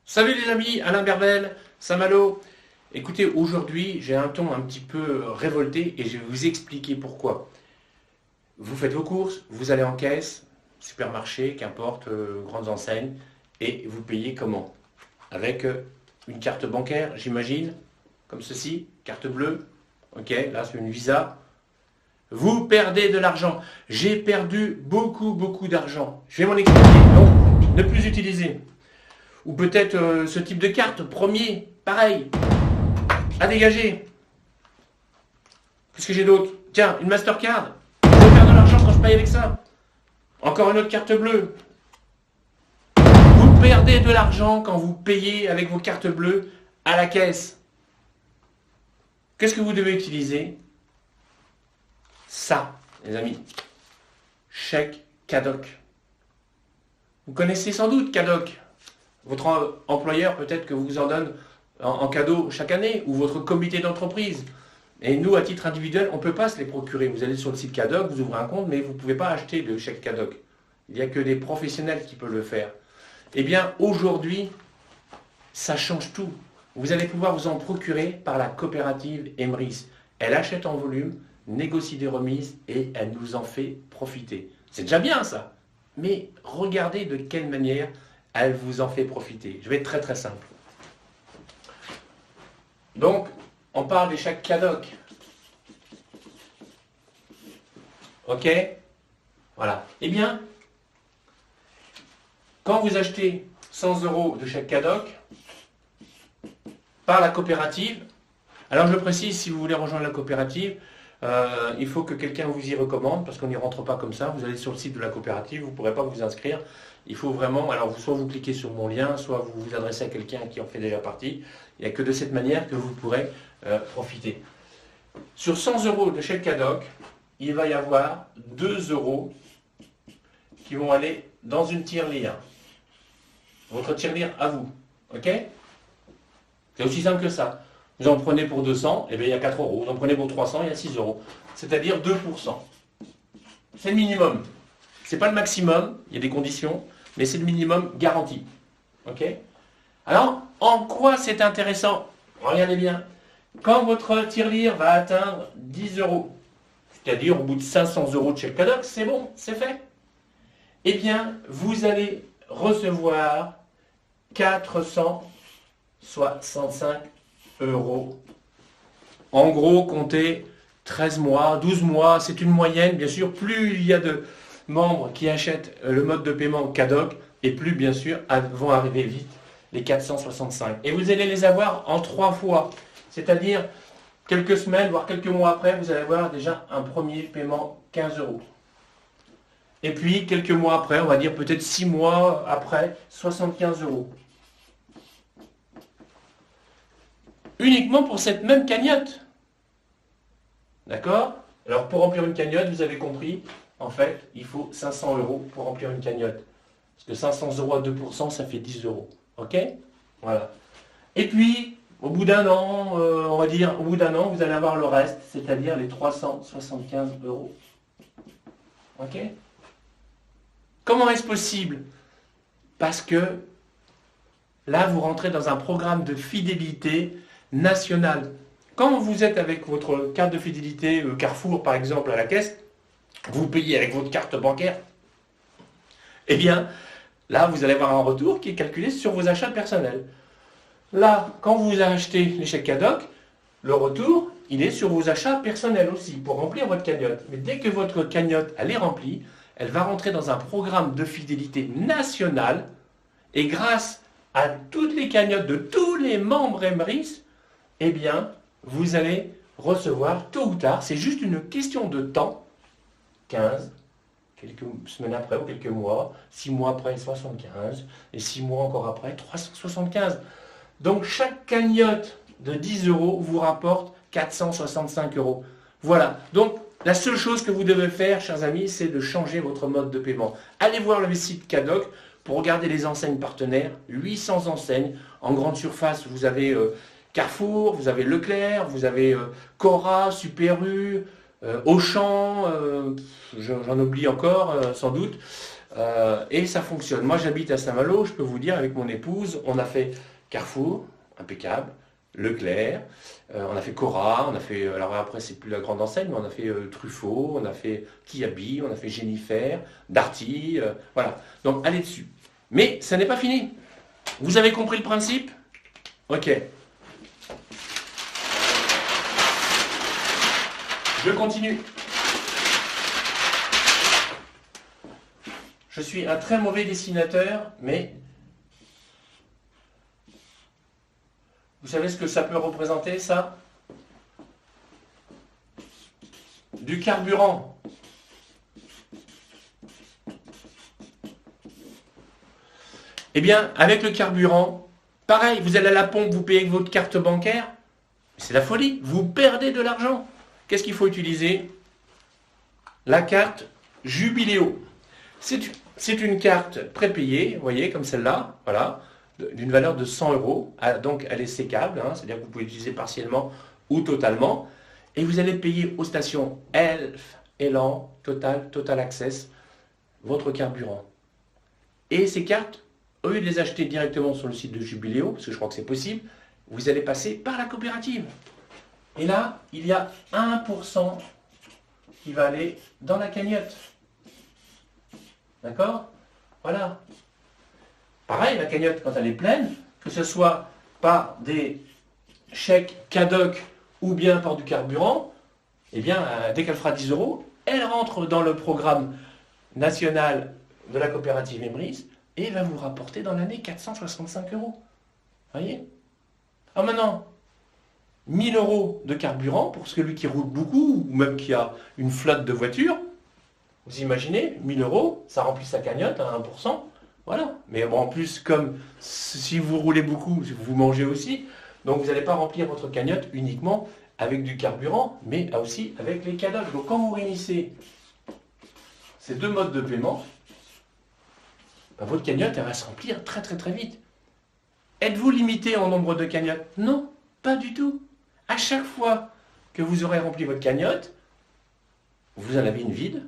Salut les amis, Alain Berbel, Saint-Malo. Écoutez, aujourd'hui, j'ai un ton un petit peu révolté et je vais vous expliquer pourquoi. Vous faites vos courses, vous allez en caisse, supermarché, qu'importe, grandes enseignes, et vous payez comment? Avec une carte bancaire, j'imagine, comme ceci, carte bleue. Ok, là c'est une Visa. Vous perdez de l'argent. J'ai perdu beaucoup d'argent. Je vais m'en expliquer. Donc, ne plus utiliser. Ou peut-être ce type de carte, premier, pareil, à dégager. Qu'est-ce que j'ai d'autre? Tiens, une Mastercard. Je vais faire de l'argent quand je paye avec ça. Encore une autre carte bleue. Vous perdez de l'argent quand vous payez avec vos cartes bleues à la caisse. Qu'est-ce que vous devez utiliser? Ça, les amis. Chèque Cadoc. Vous connaissez sans doute Cadoc. Votre employeur peut-être que vous en donne en cadeau chaque année, ou votre comité d'entreprise. Et nous, à titre individuel, on ne peut pas se les procurer. Vous allez sur le site Cadoc, vous ouvrez un compte, mais vous ne pouvez pas acheter de chèque Cadoc. Il n'y a que des professionnels qui peuvent le faire. Eh bien, aujourd'hui, ça change tout. Vous allez pouvoir vous en procurer par la coopérative Emrys. Elle achète en volume, négocie des remises et elle nous en fait profiter. C'est déjà bien ça. Mais regardez de quelle manière elle vous en fait profiter. Je vais être très simple. Donc, on parle des chèques Cadoc. Ok? Voilà. Eh bien, quand vous achetez 100 € de chèque Cadoc par la coopérative, alors je précise, si vous voulez rejoindre la coopérative, il faut que quelqu'un vous y recommande, parce qu'on n'y rentre pas comme ça. Vous allez sur le site de la coopérative, vous ne pourrez pas vous inscrire. Il faut vraiment, alors soit vous cliquez sur mon lien, soit vous vous adressez à quelqu'un qui en fait déjà partie. Il n'y a que de cette manière que vous pourrez profiter. Sur 100 € de chèque Cadoc, il va y avoir 2 € qui vont aller dans une tirelire. Votre tirelire à vous. Ok? C'est aussi simple que ça. Vous en prenez pour 200, et bien il y a 4 €. Vous en prenez pour 300, il y a 6 €. C'est-à-dire 2%. C'est le minimum. Ce n'est pas le maximum, il y a des conditions, mais c'est le minimum garanti. Ok? Alors, en quoi c'est intéressant? Regardez bien. Quand votre tirelire va atteindre 10 €, c'est-à-dire au bout de 500 € de chèque Cadoc, c'est bon, c'est fait. Eh bien, vous allez recevoir 465 €. En gros, comptez 13 mois, 12 mois, c'est une moyenne, bien sûr. Plus il y a de membres qui achètent le mode de paiement Cadoc, et plus, bien sûr, vont arriver vite les 465. Et vous allez les avoir en 3 fois. C'est-à-dire, quelques semaines, voire quelques mois après, vous allez avoir déjà un premier paiement 15 €. Et puis, quelques mois après, on va dire peut-être 6 mois après, 75 €. Uniquement pour cette même cagnotte. D'accord? Alors, pour remplir une cagnotte, vous avez compris, en fait, il faut 500 € pour remplir une cagnotte. Parce que 500 € à 2%, ça fait 10 €. Ok? Voilà. Et puis, au bout d'un an, on va dire, au bout d'un an, vous allez avoir le reste, c'est-à-dire les 375 €. Ok? Comment est-ce possible? Parce que là, vous rentrez dans un programme de fidélité nationale. Quand vous êtes avec votre carte de fidélité Carrefour, par exemple, à la caisse, vous payez avec votre carte bancaire, eh bien, là, vous allez avoir un retour qui est calculé sur vos achats personnels. Là, quand vous achetez les chèques Cadoc, le retour, il est sur vos achats personnels aussi, pour remplir votre cagnotte. Mais dès que votre cagnotte, elle est remplie, elle va rentrer dans un programme de fidélité nationale, et grâce à toutes les cagnottes de tous les membres Emrys, eh bien, vous allez recevoir tôt ou tard, c'est juste une question de temps, 15, quelques semaines après ou quelques mois, 6 mois après 75, et 6 mois encore après 375. Donc chaque cagnotte de 10 € vous rapporte 465 €. Voilà, donc la seule chose que vous devez faire, chers amis, c'est de changer votre mode de paiement. Allez voir le site Cadoc pour regarder les enseignes partenaires, 800 enseignes. En grande surface, vous avez Carrefour, vous avez Leclerc, vous avez Cora, Super U, Auchan, j'en oublie encore sans doute. Et ça fonctionne. Moi, j'habite à Saint-Malo, je peux vous dire, avec mon épouse, on a fait Carrefour, impeccable, Leclerc, on a fait Cora, on a fait, alors après, c'est plus la grande enseigne, mais on a fait Truffaut, on a fait Kiabi, on a fait Jennifer, Darty, voilà. Donc, allez dessus. Mais ça n'est pas fini. Vous avez compris le principe? Ok. Je continue. Je suis un très mauvais dessinateur, mais vous savez ce que ça peut représenter, ça? Du carburant. Eh bien, avec le carburant, pareil, vous allez à la pompe, vous payez avec votre carte bancaire, c'est la folie, vous perdez de l'argent. Qu'est-ce qu'il faut utiliser? La carte Jubiléo. C'est une carte prépayée, vous voyez, comme celle-là, voilà, d'une valeur de 100 euros. Donc, elle est sécable, hein, c'est-à-dire que vous pouvez l'utiliser partiellement ou totalement. Et vous allez payer aux stations Elf, Elan, Total Access, votre carburant. Et ces cartes, au lieu de les acheter directement sur le site de Jubiléo, parce que je crois que c'est possible, vous allez passer par la coopérative. Et là, il y a 1% qui va aller dans la cagnotte. D'accord? Voilà. Pareil, la cagnotte, quand elle est pleine, que ce soit par des chèques CADOC ou bien par du carburant, eh bien, dès qu'elle fera 10 euros, elle rentre dans le programme national de la coopérative Emrys et va vous rapporter dans l'année 465 euros. Voyez? Ah, maintenant, 1000 euros de carburant pour celui qui roule beaucoup ou même qui a une flotte de voitures. Vous imaginez, 1000 euros, ça remplit sa cagnotte à 1%. Voilà. Mais bon, en plus, comme si vous roulez beaucoup, vous mangez aussi, donc vous n'allez pas remplir votre cagnotte uniquement avec du carburant, mais aussi avec les CADOC. Donc quand vous réunissez ces deux modes de paiement, ben, votre cagnotte, elle va se remplir très très très vite. Êtes-vous limité en nombre de cagnottes? Non, pas du tout. À chaque fois que vous aurez rempli votre cagnotte, vous en avez une vide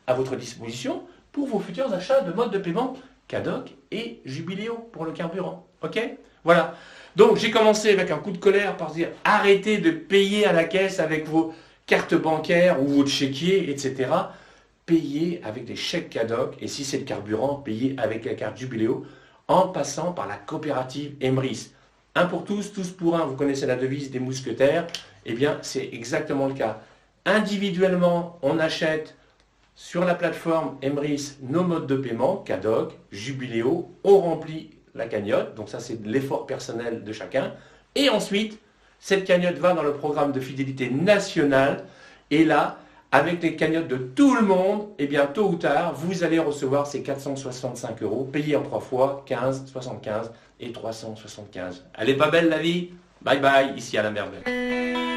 à votre disposition pour vos futurs achats de modes de paiement CADOC et Jubiléo pour le carburant. Ok? Voilà. Donc j'ai commencé avec un coup de colère par dire arrêtez de payer à la caisse avec vos cartes bancaires ou votre chéquier, etc. Payez avec des chèques CADOC et si c'est le carburant, payez avec la carte Jubiléo en passant par la coopérative Emrys. Un pour tous, tous pour un. Vous connaissez la devise des mousquetaires. Eh bien, c'est exactement le cas. Individuellement, on achète sur la plateforme Emrys nos modes de paiement, CADOC, Jubiléo, on remplit la cagnotte, donc ça c'est l'effort personnel de chacun, et ensuite, cette cagnotte va dans le programme de fidélité nationale, et là, avec les cagnottes de tout le monde, eh bien tôt ou tard, vous allez recevoir ces 465 euros, payés en 3 fois, 15, 75 et 375. Elle est pas belle la vie? Bye bye, ici à la Merveille.